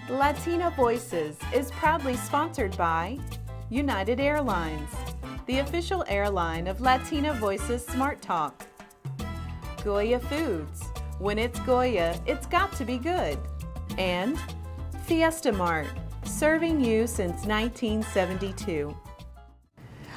Latina Voices is proudly sponsored by United Airlines, the official airline of Latina Voices Smart Talk. Goya Foods. When it's Goya, it's got to be good. And Fiesta Mart, serving you since 1972.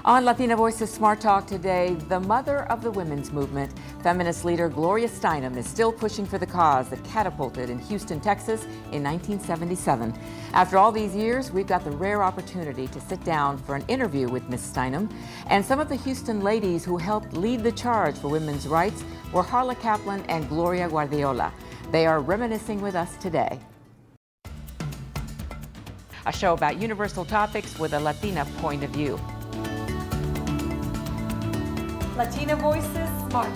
On Latina Voices Smart Talk today, the mother of the women's movement, feminist leader Gloria Steinem, is still pushing for the cause that catapulted in Houston, Texas in 1977. After all these years, we've got the rare opportunity to sit down for an interview with Ms. Steinem. And some of the Houston ladies who helped lead the charge for women's rights were Harla Kaplan and Gloria Guardiola. They are reminiscing with us today. A show about universal topics with a Latina point of view. Latina Voices Smart.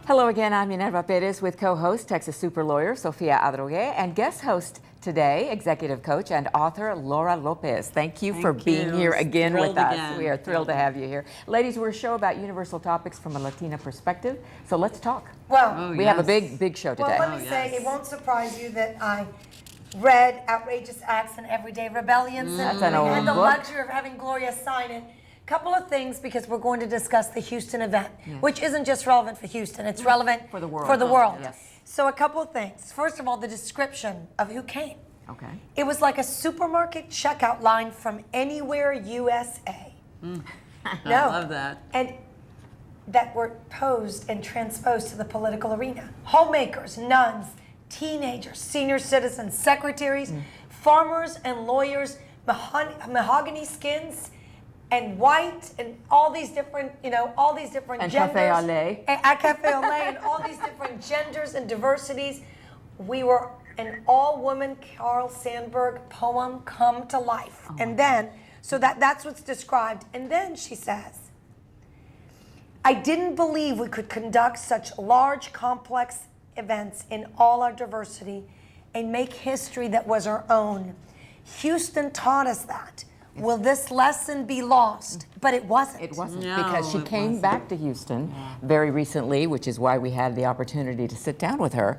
Hello again, I'm Minerva Perez with co-host, Texas super lawyer Sofia Adrogué, and guest host today, executive coach and author Laura Lopez. Thank you for being here again with us. We are thrilled to have you here. Ladies, we're a show about universal topics from a Latina perspective, so let's talk. Well, we have a big show today. Well, let me say, it won't surprise you that I read Outrageous Acts and Everyday Rebellions and had the luxury of having Gloria sign it. Couple of things, because we're going to discuss the Houston event, which isn't just relevant for Houston, it's relevant for the world. Yes. So a couple of things. First of all, the description of who came. Okay. It was like a supermarket checkout line from anywhere USA. I love that. And that were posed and transposed to the political arena. Homemakers, nuns, teenagers, senior citizens, secretaries, farmers and lawyers, mahogany skins, and white, and all these different, all these different and genders. Café au lait. At Café au lait, and all these different genders and diversities. We were an all-woman Carl Sandburg poem come to life. And then, so that's what's described. And then she says, I didn't believe we could conduct such large, complex events in all our diversity and make history that was our own. Houston taught us that. Will this lesson be lost? But it wasn't. It wasn't, because she came back to Houston very recently, which is why we had the opportunity to sit down with her.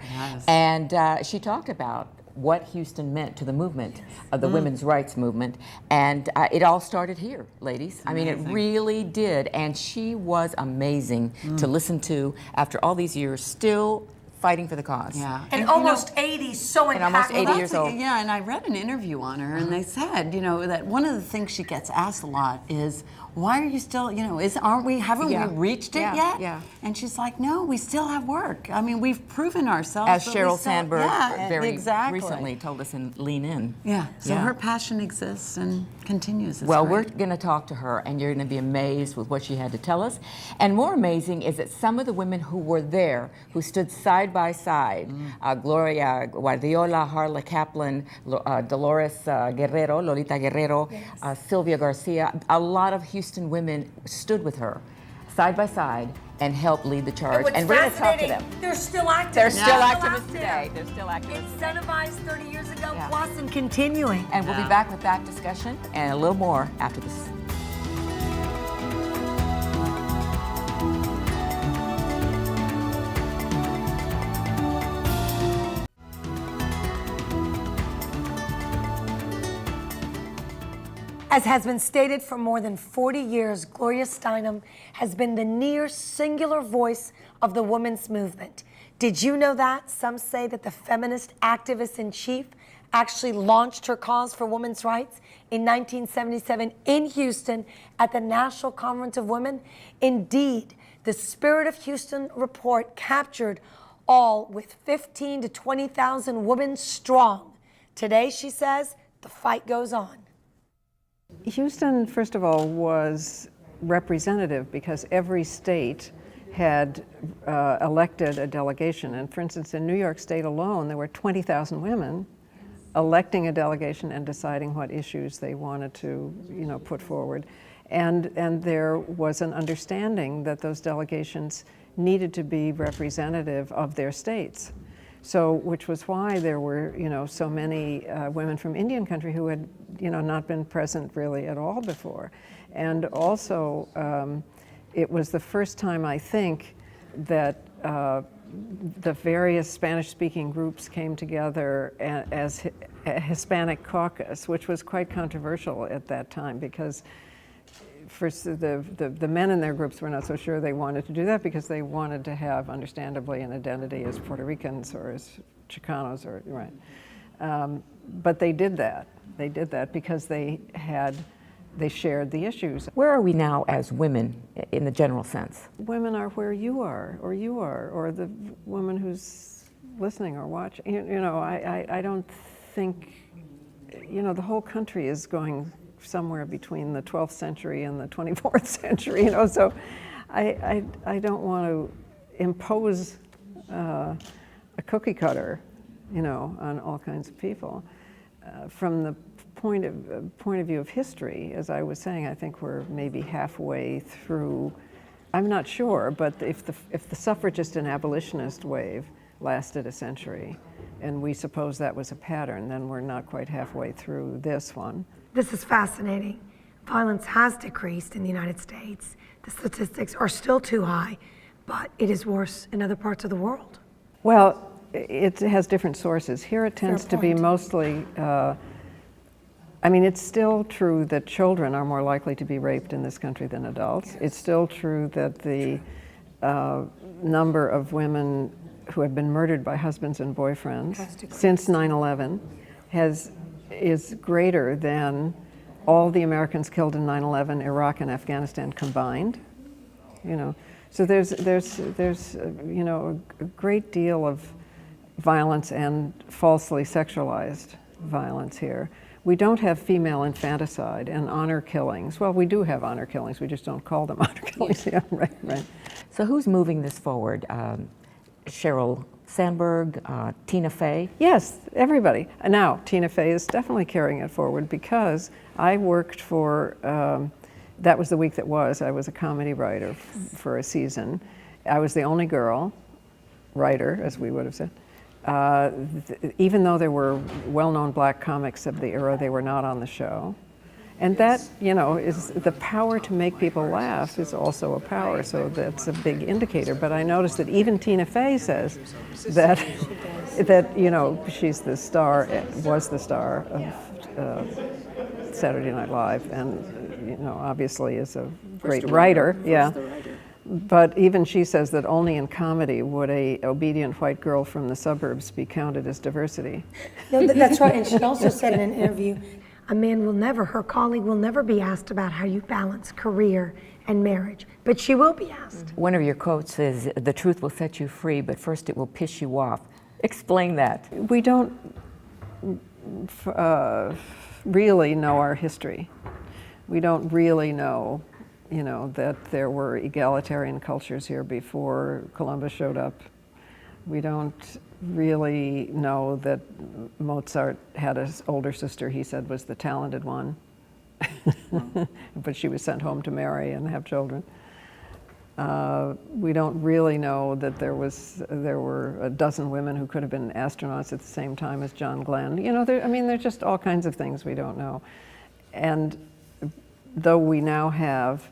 And she talked about what Houston meant to the movement, of the women's rights movement. And it all started here, ladies. I mean, it really did. And she was amazing to listen to after all these years, still fighting for the cause. And almost 80, so impactful. And almost 80 years old. Yeah, and I read an interview on her, and they said, that one of the things she gets asked a lot is, why are you still, haven't we reached it yet? Yeah. And she's like, no, we still have work. I mean, we've proven ourselves. As Sheryl Sandberg very exactly. recently told us in Lean In. So her passion exists and continues. Well, we're going to talk to her, and you're going to be amazed with what she had to tell us. And more amazing is that some of the women who were there, who stood side by side, Gloria Guardiola, Harla Kaplan, Dolores Guerrero, Lolita Guerrero, Sylvia Garcia, a lot of Houston women stood with her side by side and helped lead the charge. And we're going to talk to them. They're still active. They're still activists today. They're still activists. Incentivized 30 years ago, plus and continuing. And we'll be back with that discussion and a little more after this. As has been stated for more than 40 years, Gloria Steinem has been the near singular voice of the women's movement. Did you know that? Some say that the feminist activist-in-chief actually launched her cause for women's rights in 1977 in Houston at the National Conference of Women. Indeed, the Spirit of Houston report captured all with 15 to 20,000 women strong. Today, she says, the fight goes on. Houston, first of all, was representative because every state had elected a delegation. And for instance, in New York State alone, there were 20,000 women electing a delegation and deciding what issues they wanted to, put forward. And there was an understanding that those delegations needed to be representative of their states. So, which was why there were, so many women from Indian country who had, not been present really at all before. And also, it was the first time, I think, that the various Spanish-speaking groups came together as a Hispanic caucus, which was quite controversial at that time because first the men in their groups were not so sure they wanted to do that because they wanted to have, understandably, an identity as Puerto Ricans or as Chicanos, or right. But they did that. They did that because they shared the issues. Where are we now as women in the general sense? Women are where you are, or the woman who's listening or watching. You know, I don't think, you know, the whole country is going somewhere between the 12th century and the 24th century, you know, so I don't want to impose a cookie cutter, you know, on all kinds of people. From the point of view of history, as I was saying, I think we're maybe halfway through. I'm not sure, but if the suffragist and abolitionist wave lasted a century, and we suppose that was a pattern, then we're not quite halfway through this one. This is fascinating. Violence has decreased in the United States. The statistics are still too high, but it is worse in other parts of the world. Well, it has different sources. Here it tends to be mostly, I mean, it's still true that children are more likely to be raped in this country than adults. Yes. It's still true that the number of women who have been murdered by husbands and boyfriends since 9/11 is greater than all the Americans killed in 9/11, Iraq and Afghanistan combined. You know, so there's you know, a great deal of violence and falsely sexualized violence here. We don't have female infanticide and honor killings. Well, we do have honor killings. We just don't call them honor killings. Yeah, right. So who's moving this forward? Sheryl Sandberg, Tina Fey? Yes, everybody. Now, Tina Fey is definitely carrying it forward because I worked for, that was the week that was, I was a comedy writer for a season. I was the only girl writer, as we would have said. Even though there were well-known black comics of the era, they were not on the show. And that, you know, is the power to make people laugh is also a power, so that's a big indicator. But I noticed that even Tina Fey says that, you know, she's the star, was the star of Saturday Night Live, and, you know, obviously is a great writer, yeah. But even she says that only in comedy would a obedient white girl from the suburbs be counted as diversity. No, that's right, and she also said in an interview, a man will never, her colleague will never be asked about how you balance career and marriage, but she will be asked. One of your quotes is, "The truth will set you free, but first it will piss you off." Explain that. We don't really know our history. We don't really know, you know, that there were egalitarian cultures here before Columbus showed up. We don't really know that Mozart had an older sister he said was the talented one, but she was sent home to marry and have children. We don't really know that there were a dozen women who could have been astronauts at the same time as John Glenn. You know, I mean, there's just all kinds of things we don't know. And though we now have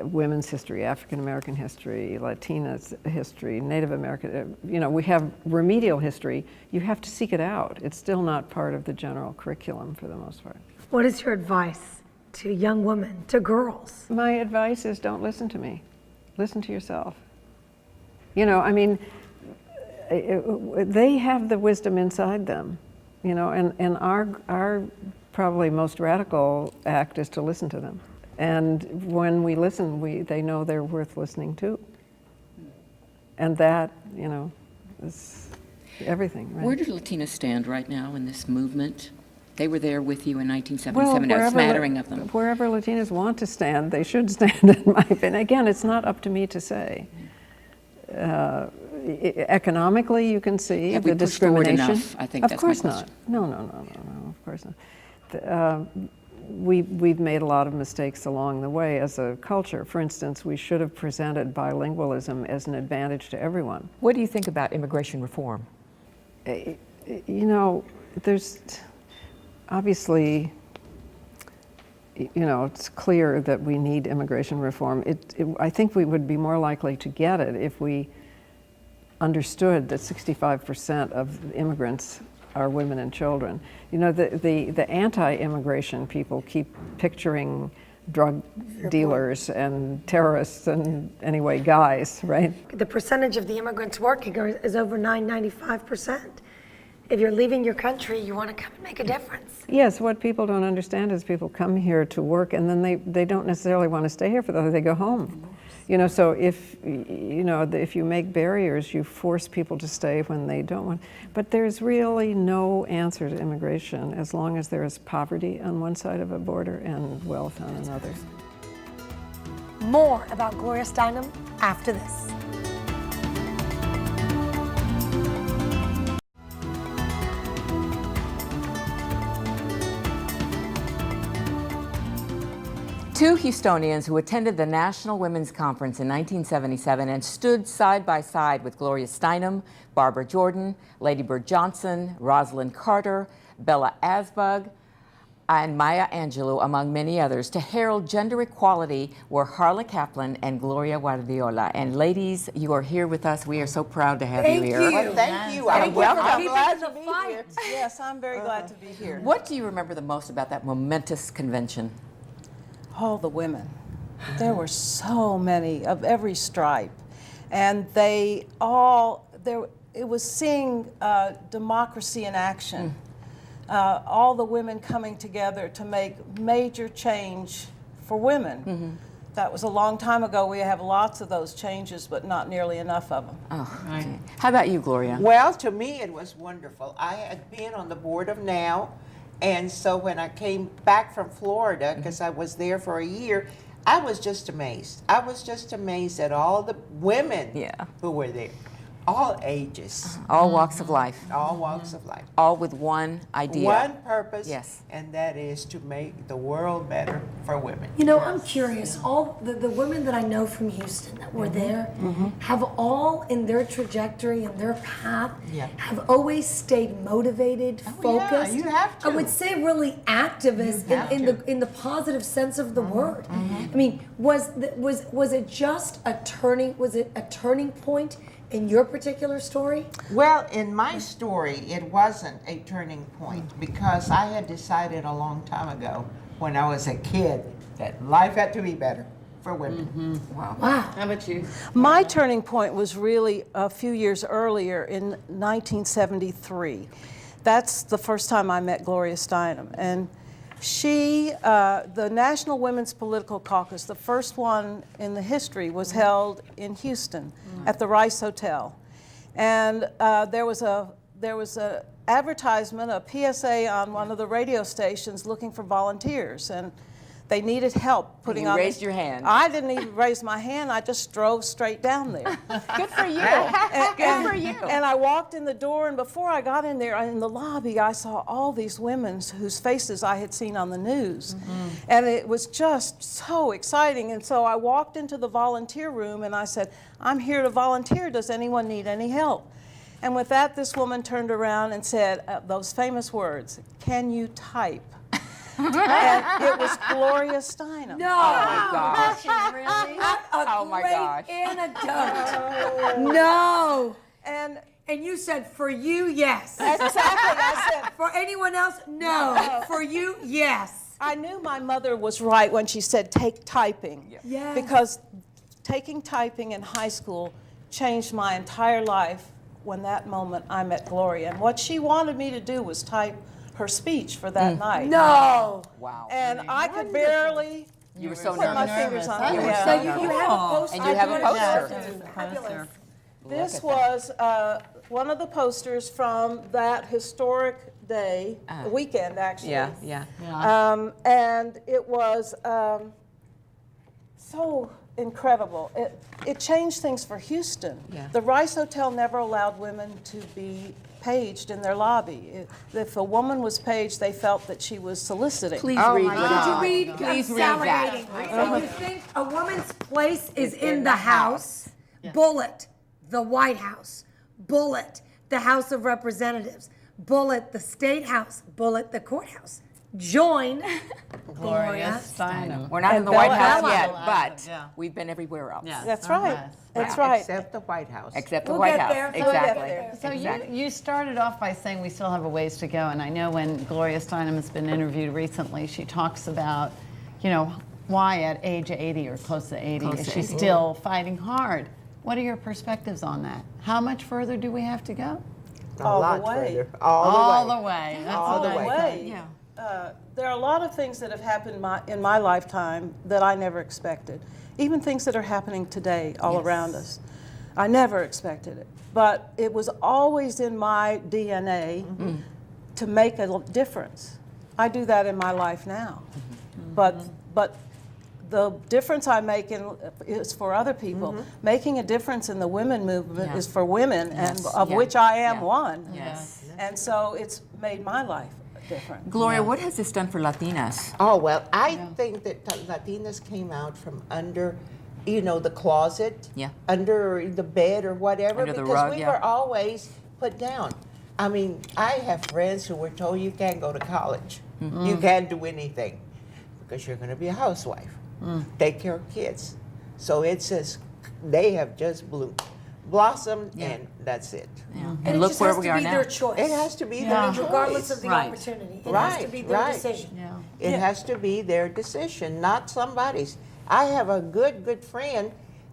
women's history, African American history, Latina history, Native American, you know, we have remedial history. You have to seek it out. It's still not part of the general curriculum for the most part. What is your advice to young women, to girls? My advice is don't listen to me. Listen to yourself. You know, I mean, they have the wisdom inside them, you know, and our probably most radical act is to listen to them. And when we listen, they know they're worth listening to. And that, you know, is everything, right? Where do Latinas stand right now in this movement? They were there with you in 1977, a smattering of them. Wherever Latinas want to stand, they should stand, in my opinion. Again, it's not up to me to say. Economically, you can see Have the we pushed forward discrimination. enough? I think of that's course my not. question. No, of course not. We've made a lot of mistakes along the way as a culture. For instance, we should have presented bilingualism as an advantage to everyone. What do you think about immigration reform? You know, there's obviously, you know, it's clear that we need immigration reform. I think we would be more likely to get it if we understood that 65% of immigrants are women and children. You know, the anti-immigration people keep picturing drug dealers and terrorists and anyway, guys, right? The percentage of the immigrants working is over 95%. If you're leaving your country, you want to come and make a difference. Yes, what people don't understand is people come here to work and then they don't necessarily want to stay here for the they go home. You know, so if you make barriers, you force people to stay when they don't want. But there's really no answer to immigration as long as there is poverty on one side of a border and wealth on another. More about Gloria Steinem after this. Two Houstonians who attended the National Women's Conference in 1977 and stood side by side with Gloria Steinem, Barbara Jordan, Lady Bird Johnson, Rosalind Carter, Bella Asbug, and Maya Angelou, among many others, to herald gender equality were Harla Kaplan and Gloria Guardiola. And ladies, you are here with us. We are so proud to have you here. Well, thank you. And welcome. I'm glad to be here. Yes, I'm very glad to be here. What do you remember the most about that momentous convention? All the women. There were so many of every stripe. And they all, it was seeing democracy in action. All the women coming together to make major change for women. That was a long time ago. We have lots of those changes, but not nearly enough of them. Oh, right. How about you, Gloria? Well, to me, it was wonderful. I had been on the board of NOW, and so when I came back from Florida, because I was there for a year, I was just amazed. I was just amazed at all the women who were there. All ages. All walks of life. All walks of life. All with one idea. One purpose, yes, and that is to make the world better for women. You know, I'm curious, all the women that I know from Houston that were there have all in their trajectory and their path have always stayed motivated, focused. Yeah, you have to. I would say really activist in the positive sense of the word. I mean, was it just a turning point in your particular story? Well, in my story, it wasn't a turning point because I had decided a long time ago when I was a kid that life had to be better for women. Wow. How about you? My turning point was really a few years earlier in 1973. That's the first time I met Gloria Steinem. And she, the National Women's Political Caucus, the first one in the history, was held in Houston at the Rice Hotel. And there was a advertisement, a PSA on one of the radio stations looking for volunteers. And they needed help putting on. You raised your hand. I didn't even raise my hand. I just drove straight down there. Good for you. Good for you. And I walked in the door, and before I got in there, in the lobby, I saw all these women whose faces I had seen on the news. And it was just so exciting. And so I walked into the volunteer room, and I said, I'm here to volunteer. Does anyone need any help? And with that, this woman turned around and said those famous words, "Can you type?" And it was Gloria Steinem. No. Oh my gosh. Really? Oh my gosh. Anecdote. No. And you said, for you, yes. exactly, I said, For anyone else, no. For you, yes. I knew my mother was right when she said take typing. Yes. Because taking typing in high school changed my entire life when that moment I met Gloria. And what she wanted me to do was type her speech for that night. No. Wow. And I could barely You were so put my nervous. fingers on You it. were Yeah. So you have a poster. And you have a poster. Fabulous. This was one of the posters from that historic day, weekend actually. Yeah. And it was so incredible. It changed things for Houston. Yeah. The Rice Hotel never allowed women to be paged in their lobby. If a woman was paged, they felt that she was soliciting. Please read what Did you it read? is. Please I'm read that. salivating. So you think a woman's place is in the House, bullet, the White House, bullet, the House of Representatives, bullet, the State House, bullet, the courthouse. join Gloria Steinem. We're not in And the White Bella House Allen. yet, Bella but yeah. we've been everywhere else. Yes. That's right. Yes. That's right. Except the White House. Except the We'll White get House. there. We'll Exactly. get there. So Exactly. you started off by saying we still have a ways to go, and I know when Gloria Steinem has been interviewed recently, she talks about, you know, why at age 80 or close to 80 Close is to she 80. still fighting hard? What are your perspectives on that? How much further do we have to go? A lot the way. further. All the way. the way. That's All what the I way. said. Yeah. There are a lot of things that have happened in my lifetime that I never expected. Even things that are happening today all around us. I never expected it. But it was always in my DNA to make a difference. I do that in my life now. But the difference I make is for other people. Making a difference in the women movement is for women, and of which I am one. Yes. And so it's made my life different. Gloria, what has this done for Latinas? Oh, well, I think that Latinas came out from under, you know, the closet, Yeah. under the bed or whatever, Under the because rug, we yeah. were always put down. I mean, I have friends who were told you can't go to college. You can't do anything because you're going to be a housewife. Take care of kids. So it says they have just blossomed, and that's it. And And it look just where has we to are be now. their choice. It has to be Yeah. their choice. Regardless of the Right. opportunity. It has to be their Right. decision. Yeah. It has to be their decision, not somebody's. I have a good friend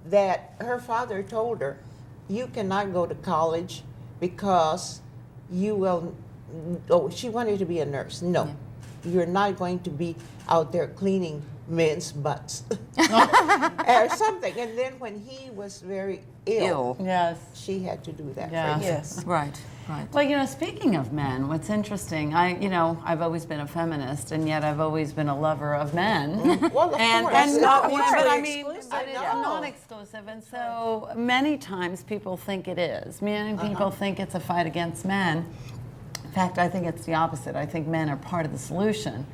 that her father told her, you cannot go to college because you will, oh, she wanted to be a nurse. No, you're not going to be out there cleaning men's butts or something. And then when he was very ill, Yes. she had to do that Yeah. for him. Yes. Right, right. Well, you know, speaking of men, what's interesting, I've always been a feminist, and yet I've always been a lover of men. Well, of and course. and not It's but I mutually mean, exclusive. but it's I know. not exclusive, and so many times people think it is. Many people think it's a fight against men. In fact, I think it's the opposite. I think men are part of the solution.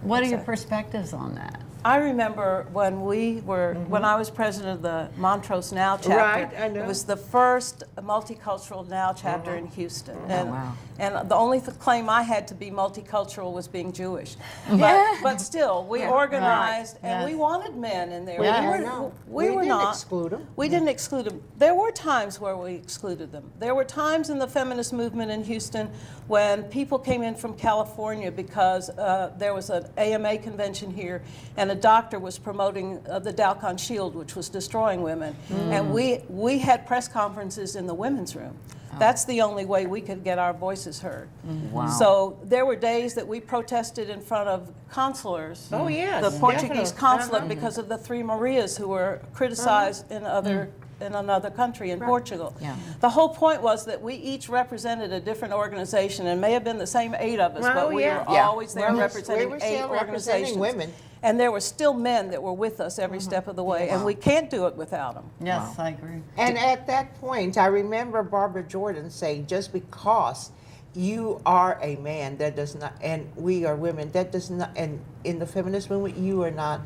What are your perspectives on that? I remember when when I was president of the Montrose Now chapter. Right, I know. It was the first multicultural Now chapter in Houston. And, wow. and the only claim I had to be multicultural was being Jewish. But still, we organized and we wanted men in there. Yeah, I We know. we We were didn't not. exclude them. We didn't exclude them. There were times where we excluded them. There were times in the feminist movement in Houston when people came in from California because there was an AMA convention here, and a doctor was promoting the Dalcon Shield, which was destroying women. And we had press conferences in the women's room. That's the only way we could get our voices heard. Wow. So there were days that we protested in front of consulars, Oh, yes, the Portuguese definitely. consulate, because of the three Marias who were criticized in another country, in Portugal. Yeah. The whole point was that we each represented a different organization, and may have been the same 8 of us, Oh, but we yeah. were always there We representing were 8 still representing organizations. women. And there were still men that were with us every step of the way, and we can't do it without them. Yes, I agree. And at that point, I remember Barbara Jordan saying, just because you are a man, that does not, and we are women, that does not, and in the feminist movement, you are not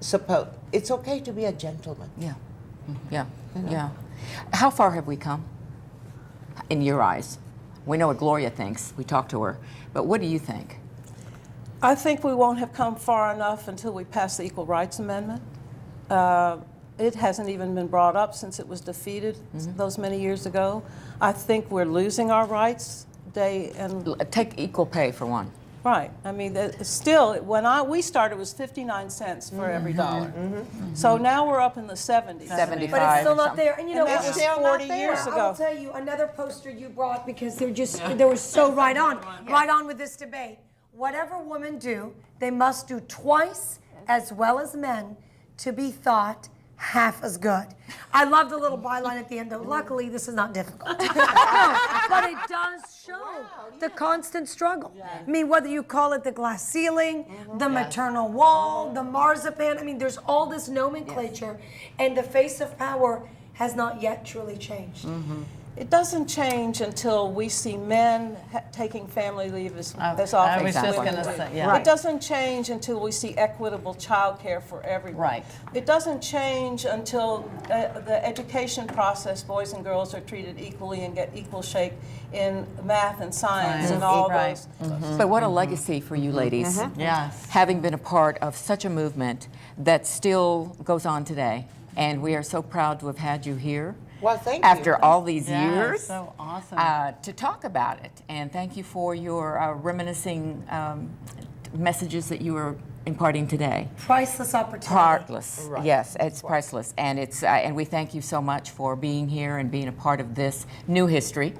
supposed, it's okay to be a gentleman. Yeah, yeah, yeah. How far have we come, in your eyes? We know what Gloria thinks. We talked to her. But what do you think? I think we won't have come far enough until we pass the Equal Rights Amendment. It hasn't even been brought up since it was defeated those many years ago. I think we're losing our rights day and Take equal pay for one. right. I mean, still, when we started, it was 59 cents for every dollar. So now we're up in the 70s. 75. But it's still or not something. there. And you know, And that's it's still not there. years ago. I will tell you another poster you brought because they were so right on with this debate. Whatever women do, they must do twice as well as men to be thought half as good. I love the little byline at the end, though. Luckily, this is not difficult. But it does show the constant struggle. I mean, whether you call it the glass ceiling, the maternal wall, the marzipan, I mean, there's all this nomenclature, and the face of power has not yet truly changed. It doesn't change until we see men taking family leave as often I was as just women going to do. say, yeah. It doesn't change until we see equitable child care for everyone. Right. It doesn't change until the education process, boys and girls are treated equally and get equal shake in math and science and all Right. those. But what a legacy for you ladies. Yes. Having been a part of such a movement that still goes on today. And we are so proud to have had you here. Well, thank you. After all these Yeah, years, so awesome. to talk about it. And thank you for your reminiscing messages that you were imparting today. Priceless opportunity. Priceless, Right. yes, it's priceless, and it's and we thank you so much for being here and being a part of this new history.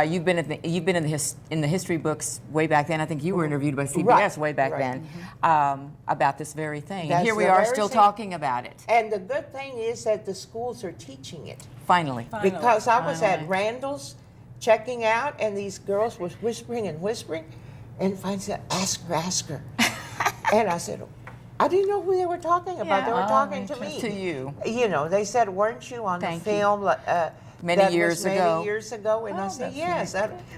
You've been in the history books way back then. I think you were interviewed by CBS Right, way back right. then about this very thing. That's And here we the are very still thing. talking about it. And the good thing is that the schools are teaching it. Finally. Because I was at Finally. Randall's checking out, and these girls was whispering and whispering, and finally said, ask her. And I said, I didn't know who they were talking about. Yeah. They were Oh, talking to me. to you. You know, they said, weren't you on Thank the you. film Many that years was many ago. years ago? And I said, yes.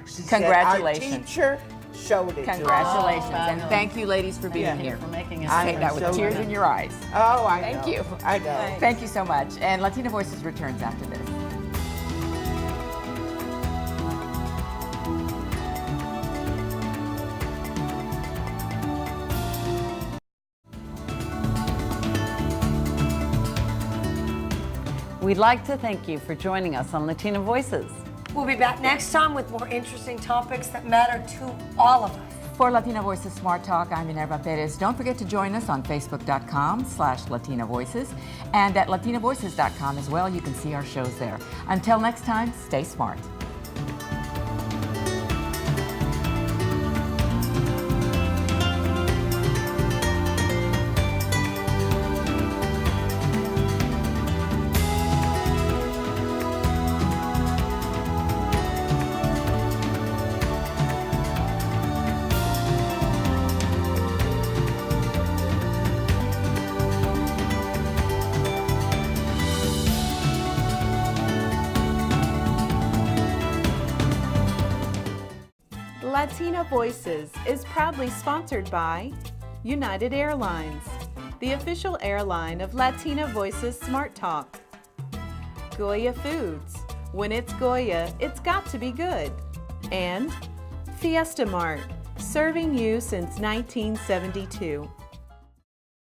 She said, Congratulations. our teacher showed it to us. Congratulations, and fabulous. thank you, ladies, for being Thank you here. for making us I Take am that with so tears glad. in your eyes. Oh, I Thank know. you. I know. Thank you so much. And Latina Voices returns after this. We'd like to thank you for joining us on Latina Voices. We'll be back next time with more interesting topics that matter to all of us. For Latina Voices Smart Talk, I'm Minerva Perez. Don't forget to join us on Facebook.com/Latina Voices and at LatinaVoices.com as well. You can see our shows there. Until next time, stay smart. Latina Voices is proudly sponsored by United Airlines, the official airline of Latina Voices Smart Talk. Goya Foods. When it's Goya, it's got to be good. And Fiesta Mart, serving you since 1972.